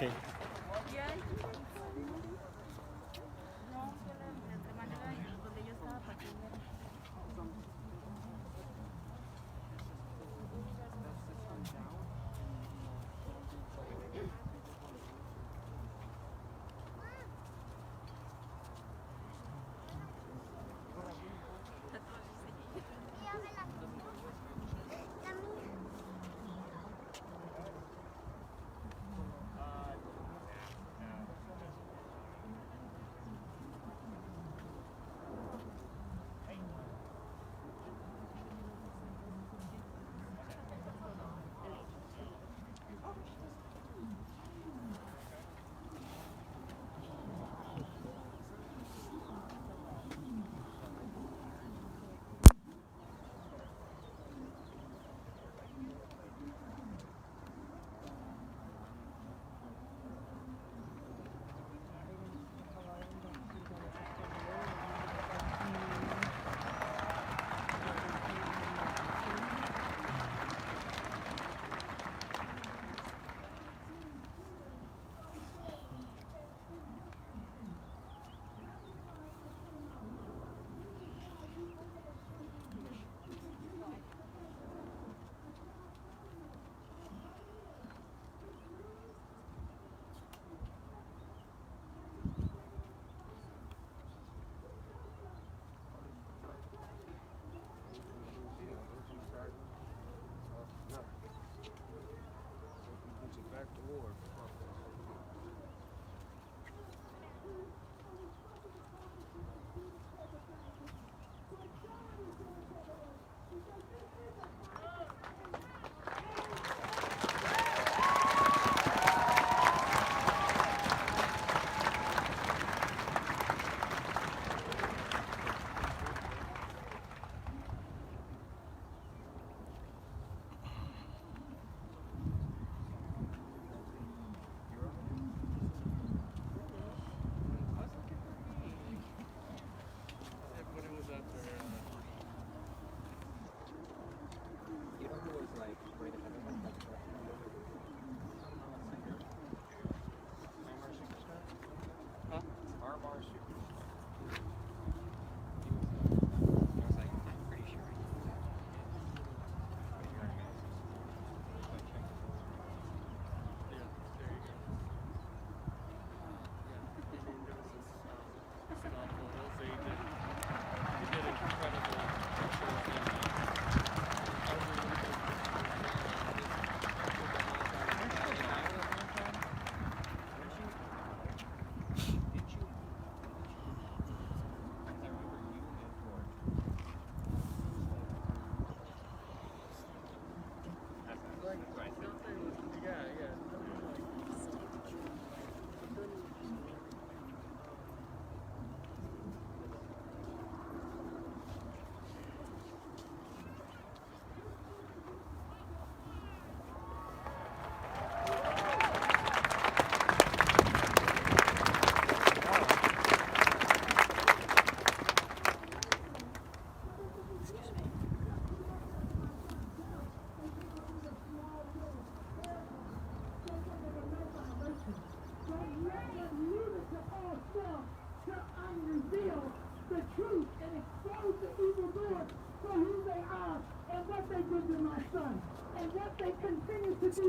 Ok.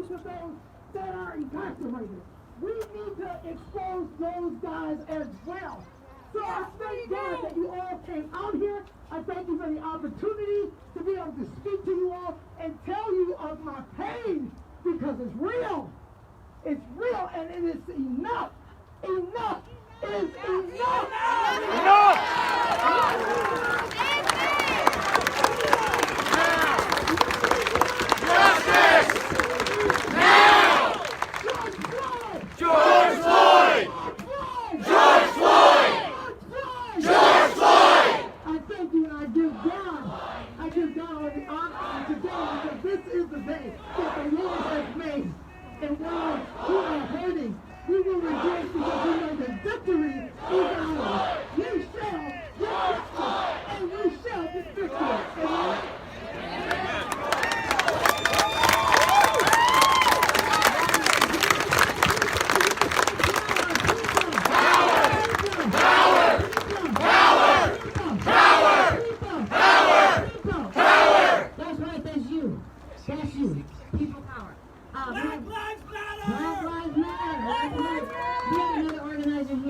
To those that are incarcerated. We need to expose those guys as well. So I thank God that you all came out here. I thank you for the opportunity to be able to speak to you all and tell you of my pain, because it's real. It's real, and it is enough. Enough is enough. George Floyd! George Floyd! George Floyd! I thank you, and I give God all the honor today, because this is the day that the Lord has made. And while we are hurting, we will rejoice, because we know that victory is ours. You shall get justice, and you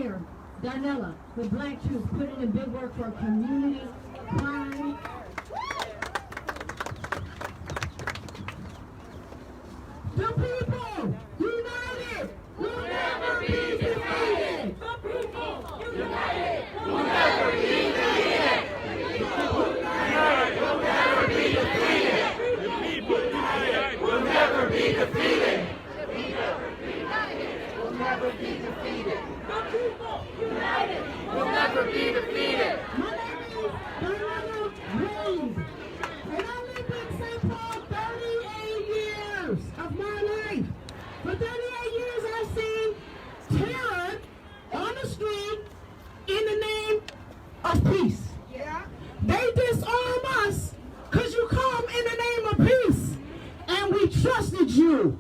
Mayor Darnella with Black Troops putting in big work for community crime. The people united will never be defeated. The people united will never be defeated. The people united will never be defeated. The people united will never be defeated. Will never be defeated. The people united will never be defeated. My name is Darnella Reed, and I lived in St. Paul 38 years of my life. For 38 years I've seen terror on the street in the name of peace. Yeah. They disarm us because you come in the name of peace. And we trusted you.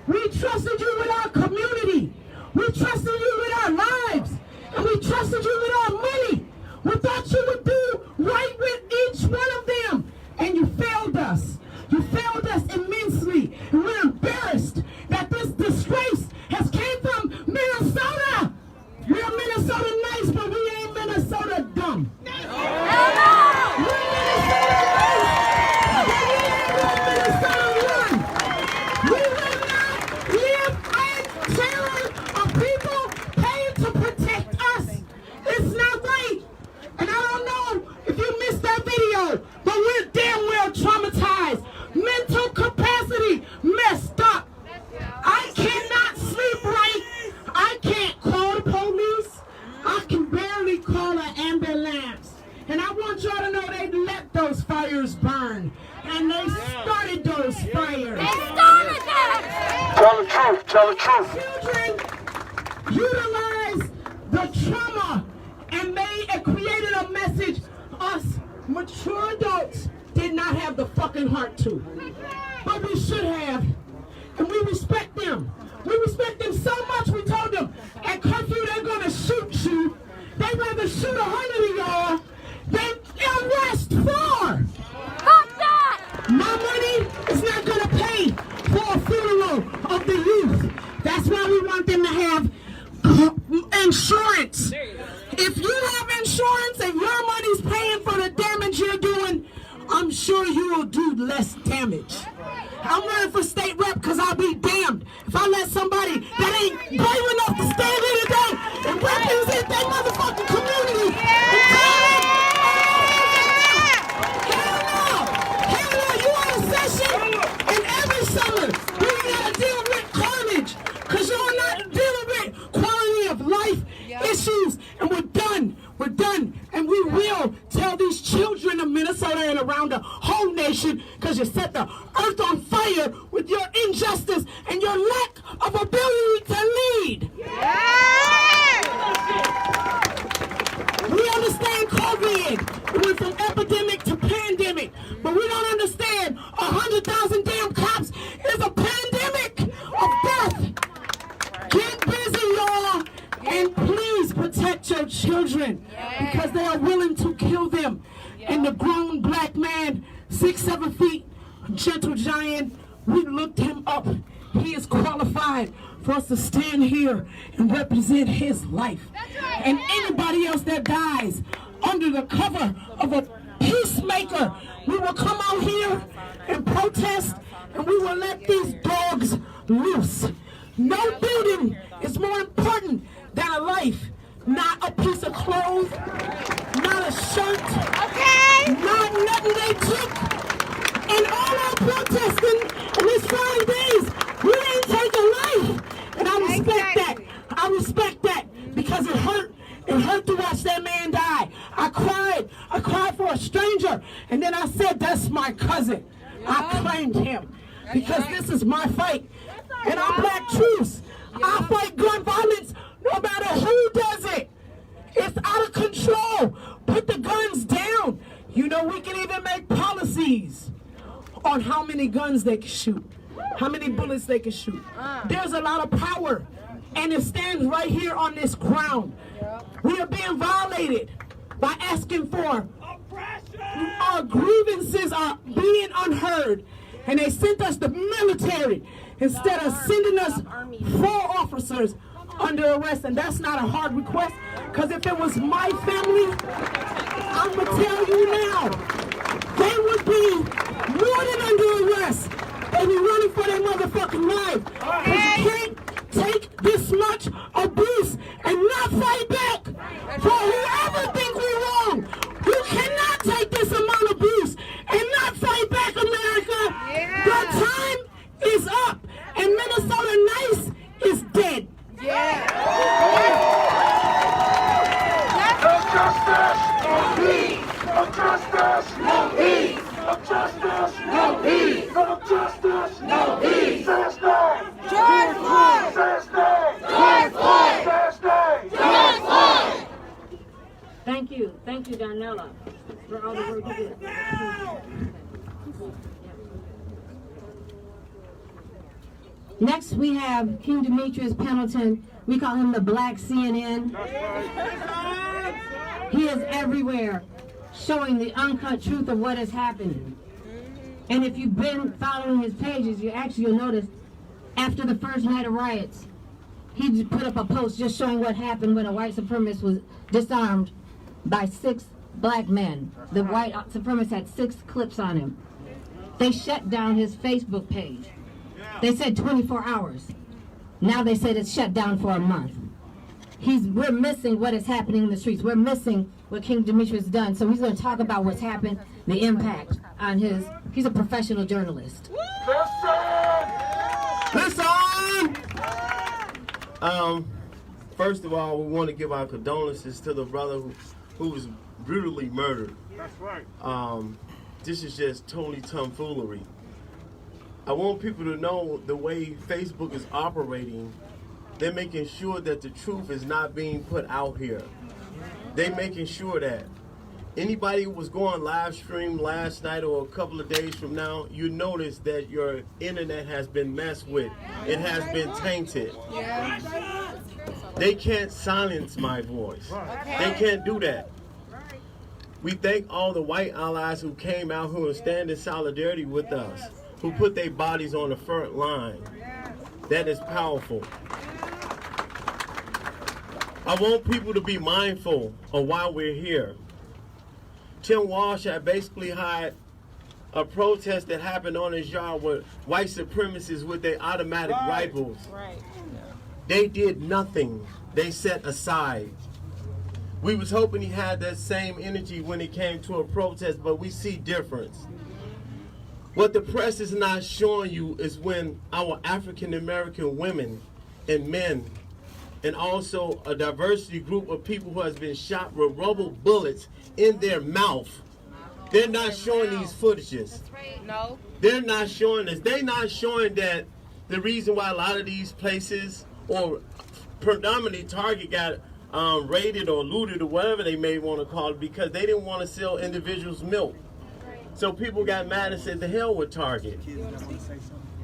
We trusted you with our community. We trusted you with our lives. And we trusted you with our money. We thought you would do right with each one of them. And you failed us. You failed us immensely. And we're embarrassed that this disgrace has came from Minnesota. We're Minnesota nice, but we ain't Minnesota dumb. We're Minnesota nice, but we ain't Minnesota one. We will not live in terror of people paying to protect us. It's not right. And I don't know if you missed that video, but we're damn well traumatized. Mental capacity messed up. I cannot sleep right. I can't call the police. I can barely call an ambulance. And I want y'all to know they let those fires burn. And they started those fires. Tell the truth. Tell the truth. Children utilize the trauma and created a message us mature adults did not have the fucking heart to. But we should have. And we respect them. We respect them so much we told them at curfew they're gonna shoot you. They'd rather shoot 100 of y'all than arrest 4. Fuck that! My money is not gonna pay for a funeral of the youth. That's why we want them to have insurance. If you have insurance and your money's paying for the damage you're doing, I'm sure you will do less damage. I'm running for state rep because I'll be damned if I let somebody that ain't brave enough to stand here today and represent their motherfucking community and tell them, hell no! Hell no! You on a session and every summer we gotta deal with carnage because you're not dealing with quality of life issues, and we're done. We're done, and we will tell these children of Minnesota and around the whole nation, because you set the earth on fire with your injustice and your lack of ability to lead. We understand COVID. It went from epidemic to pandemic, but we don't understand 100,000 damn cops is a pandemic of death. Get busy, y'all. And please protect your children because they are willing to kill them. And the grown black man, 6'7" feet, gentle giant, we looked him up. He is qualified for us to stand here and represent his life. And anybody else that dies under the cover of a peacemaker, we will come out here and protest, and we will let these dogs loose. No building is more important than a life, not a piece of clothes, not a shirt, not nothing they took. And all our protesting in these 5 days, we didn't take a life. And I respect that. I respect that because it hurt. It hurt to watch that man die. I cried for a stranger. And then I said, that's my cousin. I claimed him because this is my fight. And I'm Black Truths. I fight gun violence no matter who does it. It's out of control. Put the guns down. You know, we can even make policies on how many guns they can shoot, how many bullets they can shoot. There's a lot of power, and it stands right here on this ground. We are being violated by asking for our grievances are being unheard, and they sent us the military instead of sending us 4 officers under arrest. And that's not a hard request, because if it was my family, I'm going to tell you now, they would be more than under arrest. They'd be running for their motherfucking life. Because you can't take this much abuse and not fight back for whoever think we're wrong. You cannot take this amount of abuse and not fight back, America. Your time is up, and Minnesota Nice is dead. Of justice, no peace. Of justice, no peace. Of justice, no peace. Of justice, no peace. Says no. George Floyd. Says no. George Floyd. Says no. George Floyd. Thank you, Darnella, for all the work you did. Next, we have King Demetrius Pendleton. We call him the Black CNN. He is everywhere, showing the uncut truth of what is happening. And if you've been following his pages, you'll notice after the first night of riots, he just put up a post just showing what happened when a white supremacist was disarmed by 6 black men. The white supremacist had 6 clips on him. They shut down his Facebook page. They said 24 hours. Now they said it's shut down for a month. We're missing what is happening in the streets. We're missing what King Demetrius has done. So he's going to talk about what's happened, the impact on he's a professional journalist. Listen! First of all, we want to give our condolences to the brother who was brutally murdered. That's right. This is just totally tomfoolery. I want people to know the way Facebook is operating. They're making sure that the truth is not being put out here. They're making sure that anybody who was going live stream last night or a couple of days from now, you notice that your internet has been messed with. It has been tainted. They can't silence my voice. They can't do that. We thank all the white allies who came out, who stand in solidarity with us, who put their bodies on the front line. That is powerful. I want people to be mindful of why we're here. Tim Walsh had basically had a protest that happened on his yard with white supremacists with their automatic rifles. They did nothing. They set aside. We was hoping he had that same energy when it came to a protest, but we see difference. What the press is not showing you is when our African American women and men, and also a diversity group of people who has been shot with rubber bullets in their mouth. They're not showing these footages. No. They're not showing this. They're not showing that the reason why a lot of these places, or predominantly Target, got raided or looted or whatever they may want to call it, because they didn't want to sell individuals milk. So people got mad and said, the hell with Target.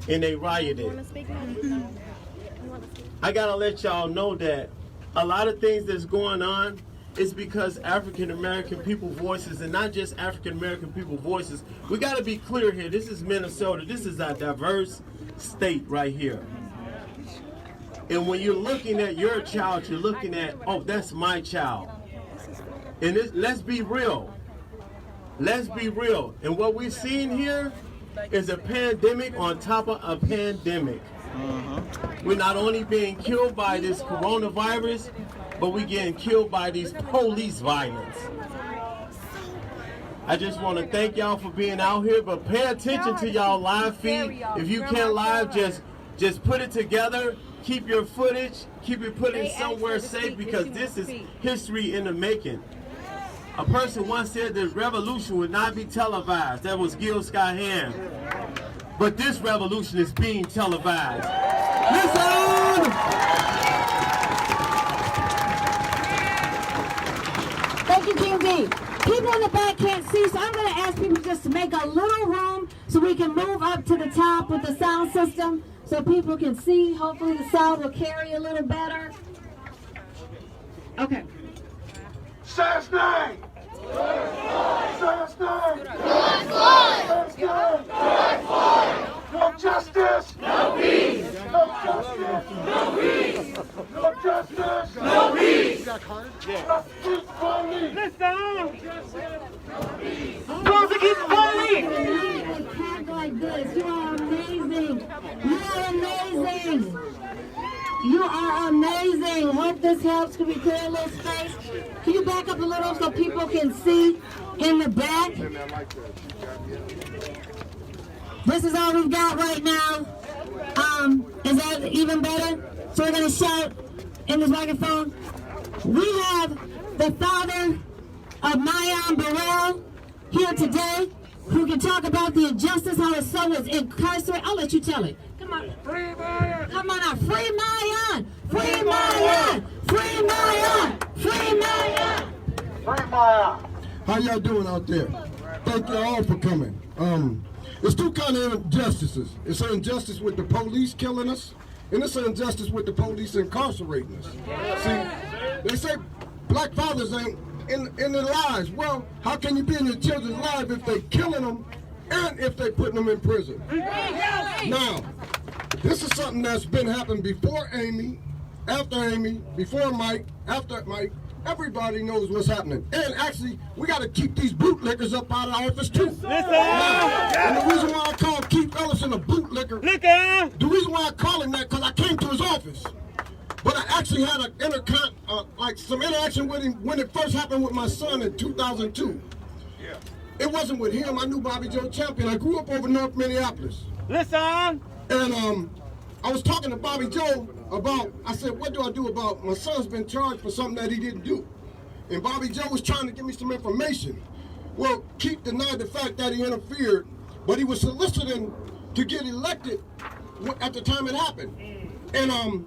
And they rioted. I gotta let y'all know that a lot of things that's going on is because African American people voices, and not just African American people voices. We gotta be clear here. This is Minnesota. This is a diverse state right here. And when you're looking at your child, you're looking at, oh, that's my child. And let's be real. Let's be real. And what we're seeing here is a pandemic on top of a pandemic. We're not only being killed by this coronavirus, but we're getting killed by these police violence. I just want to thank y'all for being out here, but pay attention to y'all live feed. If you can't live, just put it together. Keep your footage. Keep it put in somewhere safe, because this is history in the making. A person once said that revolution would not be televised. That was Gil Scott-Heron. But this revolution is being televised. Listen! Thank you, King D. People in the back can't see, so I'm going to ask people just to make a little room so we can move up to the top with the sound system so people can see. Hopefully the sound will carry a little better. Okay. Says nay. Says nay. George Floyd. Says nay. No justice. No peace. No justice, no peace. No justice, no peace. Keep police. Clap like this. You are amazing. You are amazing. You are amazing. Hope this helps. Can we clear a little space? Can you back up a little so people can see in the back? This is all we've got right now. Is that even better? So we're going to shout in this microphone. We have the father of Mayan Burrell here today, who can talk about the injustice, how his son was incarcerated. I'll let you tell it. Come on. Free Mayan. Come on now. Free Mayan. Free Mayan. Free Mayan. Free Mayan. Free Maya. How y'all doing out there? Thank you all for coming. It's two kind of injustices. It's an injustice with the police killing us, and it's an injustice with the police incarcerating us. See, they say black fathers ain't in their lives. Well, how can you be in your children's lives if they killing them and if they putting them in prison? Now, this is something that's been happening before Amy, after Amy, before Mike, after Mike. Everybody knows what's happening. And actually, we got to keep these bootlickers up out of office too. And the reason why I call Keith Ellison a bootlicker, the reason why I call him that, because I came to his office. But I actually had some interaction with him when it first happened with my son in 2002. It wasn't with him. I knew Bobby Joe Champion. I grew up over North Minneapolis. And I was talking to Bobby Joe about, I said, what do I do about my son's been charged for something that he didn't do? And Bobby Joe was trying to give me some information. Well, Keith denied the fact that he interfered, but he was soliciting to get elected at the time it happened. And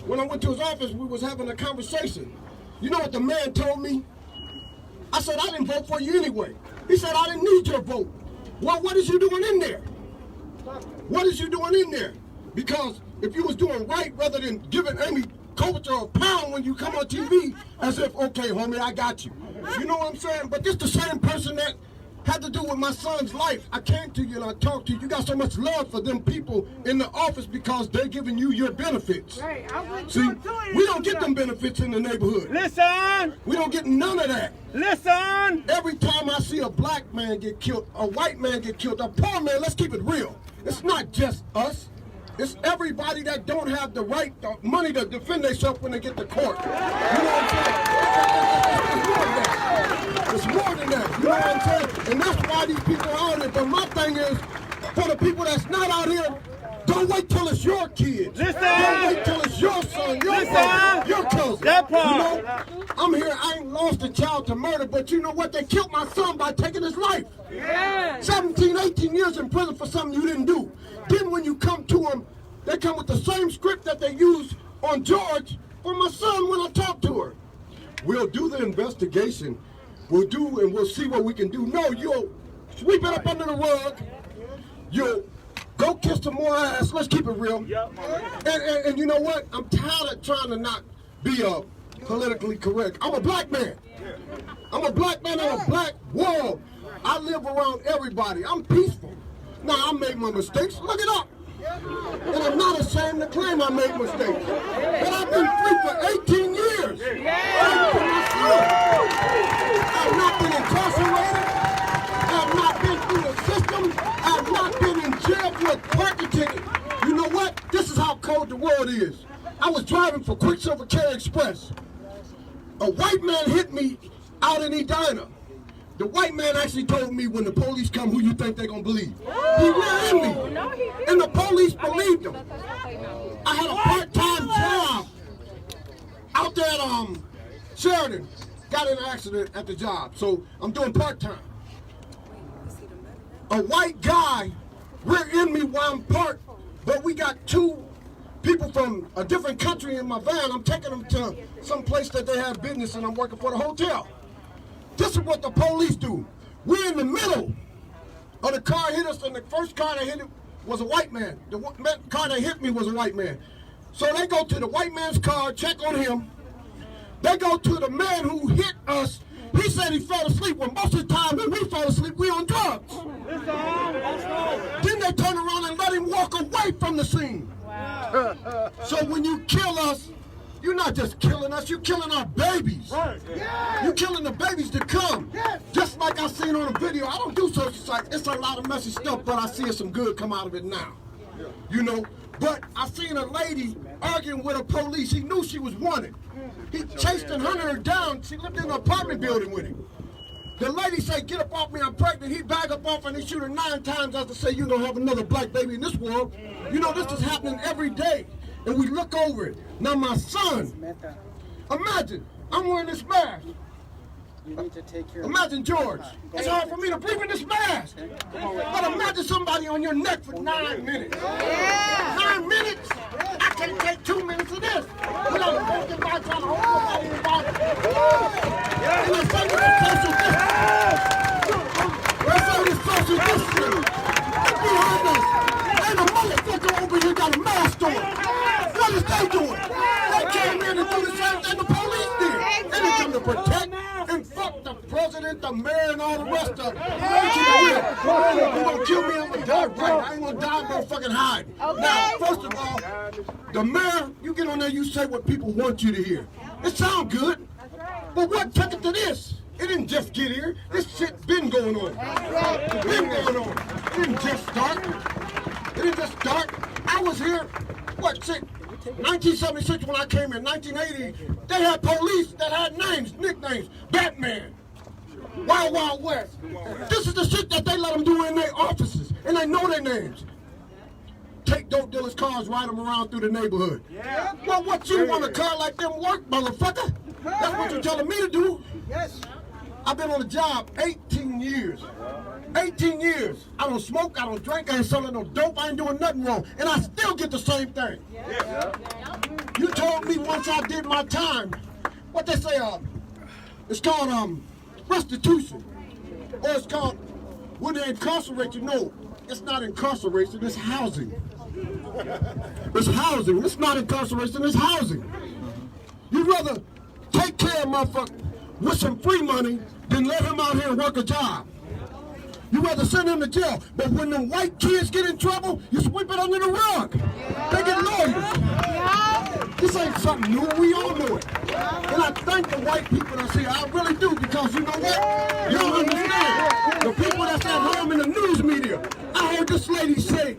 when I went to his office, we was having a conversation. You know what the man told me? I said, I didn't vote for you anyway. He said, I didn't need your vote. Well, what is you doing in there? What is you doing in there? Because if you was doing right, rather than giving Amy Klobuchar a pound when you come on TV, as if, okay, homie, I got you. You know what I'm saying? But this the same person that had to do with my son's life. I came to you and I talked to you. You got so much love for them people in the office because they're giving you your benefits. See, we don't get them benefits in the neighborhood. Listen! We don't get none of that. Listen! Every time I see a black man get killed, a white man get killed, a poor man, let's keep it real. It's not just us. It's everybody that don't have the right money to defend themselves when they get to court. You know what I'm saying? It's more than that. You know what I'm saying? And that's why these people are out here. But my thing is, for the people that's not out here, don't wait till it's your kids. Listen. Don't wait till it's your son, your brother, your cousin. That part. You know, I'm here, I ain't lost a child to murder, but you know what? They killed my son by taking his life. Yeah. 17, 18 years in prison for something you didn't do. Then when you come to them, they come with the same script that they used on George for my son when I talked to her. We'll do the investigation. We'll see what we can do. No, you'll sweep it up under the rug. You'll go kiss some more ass. Let's keep it real. And you know what? I'm tired of trying to not be politically correct. I'm a black man. I'm a black man in a black world. I live around everybody. I'm peaceful. Now, I made my mistakes. Look it up. And I'm not ashamed to claim I made mistakes. But I've been free for 18 years. I've not been incarcerated. I've not been through the system. I've not been in jail for a parking ticket. You know what? This is how cold the world is. I was driving for Quicksilver Carry Express. A white man hit me out in Edina. The white man actually told me when the police come, who you think they're going to believe? He ran in me. And the police believed him. I had a part-time job out there at Sheridan. Got in an accident at the job, so I'm doing part-time. A white guy rear in me while I'm parked, but we got two people from a different country in my van. I'm taking them to some place that they have business, and I'm working for the hotel. This is what the police do. We're in the middle of the car hit us, and the first car that hit it was a white man. The car that hit me was a white man. So they go to the white man's car, check on him. They go to the man who hit us. He said he fell asleep. Well, most of the time when we fall asleep, we on drugs. Then they turn around and let him walk away from the scene. So when you kill us, you're not just killing us, you're killing our babies. You're killing the babies to come. Just like I seen on the video, I don't do social sites. It's a lot of messy stuff, but I see some good come out of it now. You know, but I seen a lady arguing with a police. He knew she was wanted. He chased and hunted her down. She lived in an apartment building with him. The lady said, "Get up off me, I'm pregnant." He back up off and he shoot her 9 times as to say, "You don't have another black baby in this world." You know, this is happening every day. And we look over it. Now my son, imagine, I'm wearing this mask. Imagine George. It's hard for me to breathe in this mask. But imagine somebody on your neck for 9 minutes. 9 minutes? I can't take 2 minutes of this. Without a broken body trying to hold somebody in the body. And they say it's social distance. They say it's social distance. Look behind us. Ain't a motherfucker over here got a mask on. What is they doing? They came in and do the same thing the police did. They didn't come to protect and fuck the president, the mayor, and all the rest of them. You gonna kill me, I'm gonna die right. I ain't gonna die, I'm gonna fucking hide. Now, first of all, the mayor, you get on there, you say what people want you to hear. It sounds good, but what took it to this? It didn't just get here. This shit been going on. It's been going on. It didn't just start. It didn't just start. I was here, what, shit? 1976 when I came in, 1980, they had police that had names, nicknames, Batman, Wild Wild West. This is the shit that they let them do in their offices, and they know their names. Take dope dealers' cars, ride them around through the neighborhood. Well, what you want a car like them work, motherfucker? That's what you're telling me to do. I've been on the job 18 years. 18 years. I don't smoke, I don't drink, I ain't selling no dope, I ain't doing nothing wrong. And I still get the same thing. You told me once I did my time, what they say, it's called restitution. Or it's called, when they incarcerate you, no, it's not incarceration, it's housing. It's housing, it's not incarceration, it's housing. You'd rather take care of motherfucker with some free money than let him out here and work a job. You rather send him to jail, but when the white kids get in trouble, you sweep it under the rug. They get lawyers. This ain't something new, we all know it. And I thank the white people that say, I really do, because you know what? You don't understand. The people that's at home in the news media, I heard this lady say,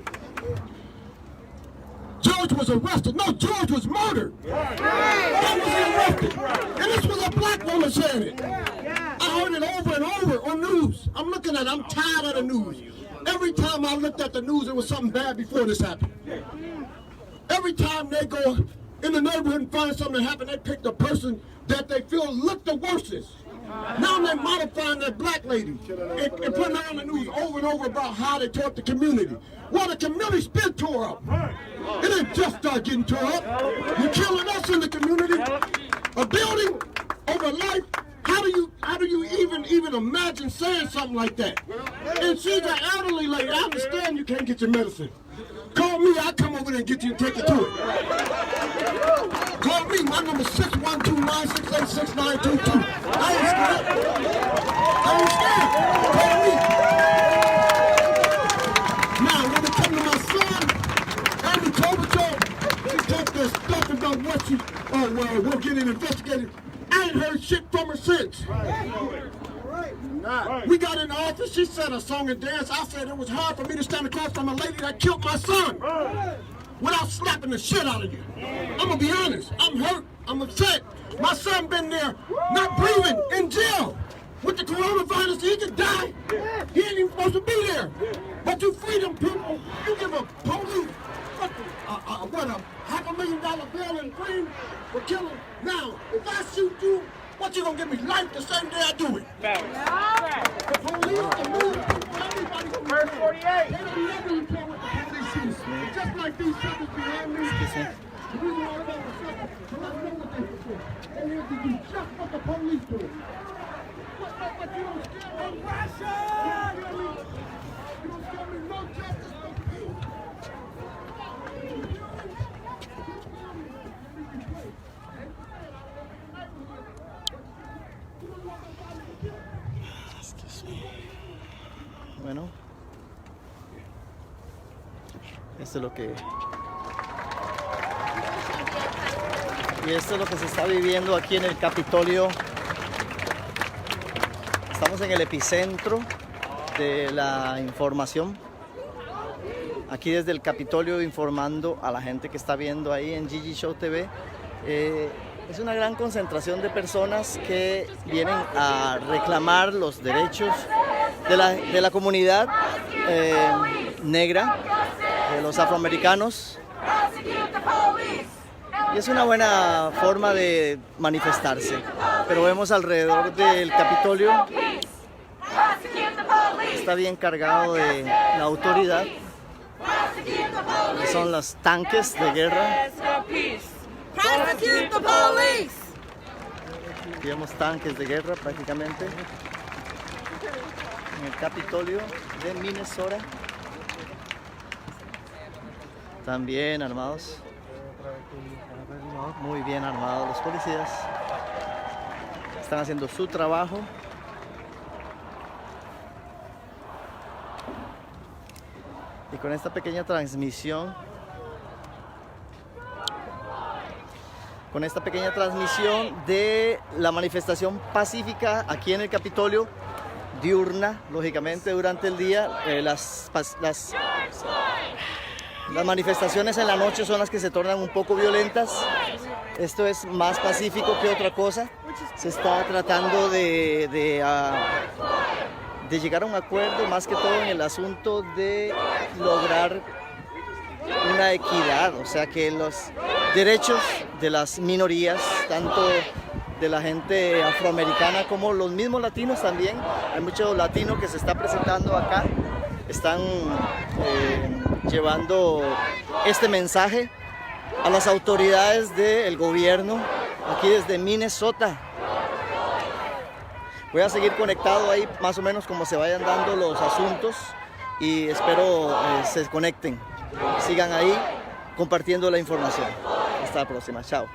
George was arrested. No, George was murdered. That was arrested. And this was a black woman saying it. I heard it over and over on news. I'm looking at it. I'm tired of the news. Every time I looked at the news, it was something bad before this happened. Every time they go in the neighborhood and find something that happened, they pick the person that they feel looked the worstest. Now they're modifying that black lady and putting her on the news over and over about how they tore up the community. Well, the community's been tore up. It didn't just start getting tore up. You're killing us in the community. A building over life. How do you even imagine saying something like that? And she's an elderly lady. I understand you can't get your medicine. Call me, I'll come over there and get you and take you to it. Call me, my number 612-968-6922. I ain't scared. I ain't scared. Call me. Now, when it comes to my son, Andy Klobuchar, she took this stuff about what she, we'll get it investigated. I ain't heard shit from her since. We got in the office, she said a song and dance. I said it was hard for me to stand across from a lady that killed my son without slapping the shit out of you. I'm gonna be honest, I'm hurt, I'm upset. My son been there, not breathing, in jail. With the coronavirus, he could die. He ain't even supposed to be there. But you free them people, you give a police, what, a $500,000 bill in free for killing. Now, if I shoot you, what, you gonna give me life the same day I do it? The police, the movie, everybody. First 48. They don't never care what the police do. Just like these suckers behind me. The reason why I'm on the sucker, so let's know what they do. They have to do just what the police do. But you don't scare me. Russia! You don't scare me. No justice, no peace. Bueno, esto es lo que Y esto es lo que se está viviendo aquí en el Capitolio. Estamos en el epicentro de la información. Aquí desde el Capitolio informando a la gente que está viendo ahí en GG Show TV. Es una gran concentración de personas que vienen a reclamar los derechos de la comunidad negra, de los afroamericanos. Y es una buena forma de manifestarse. Pero vemos alrededor del Capitolio, está bien cargado de la autoridad. Son los tanques de guerra. Aquí vemos tanques de guerra prácticamente en el Capitolio de Minnesota. Están bien armados, muy bien armados los policías. Están haciendo su trabajo. Y con esta pequeña transmisión, de la manifestación pacífica aquí en el Capitolio, diurna, lógicamente durante el día, las manifestaciones en la noche son las que se tornan un poco violentas. Esto es más pacífico que otra cosa. Se está tratando de llegar a un acuerdo, más que todo en el asunto de lograr una equidad, o sea que los derechos de las minorías, tanto de la gente afroamericana como los mismos latinos también. Hay muchos latinos que se están presentando acá, están llevando este mensaje a las autoridades del gobierno aquí desde Minnesota. Voy a seguir conectado ahí más o menos como se vayan dando los asuntos y espero se conecten, sigan ahí compartiendo la información. Hasta la próxima, chao.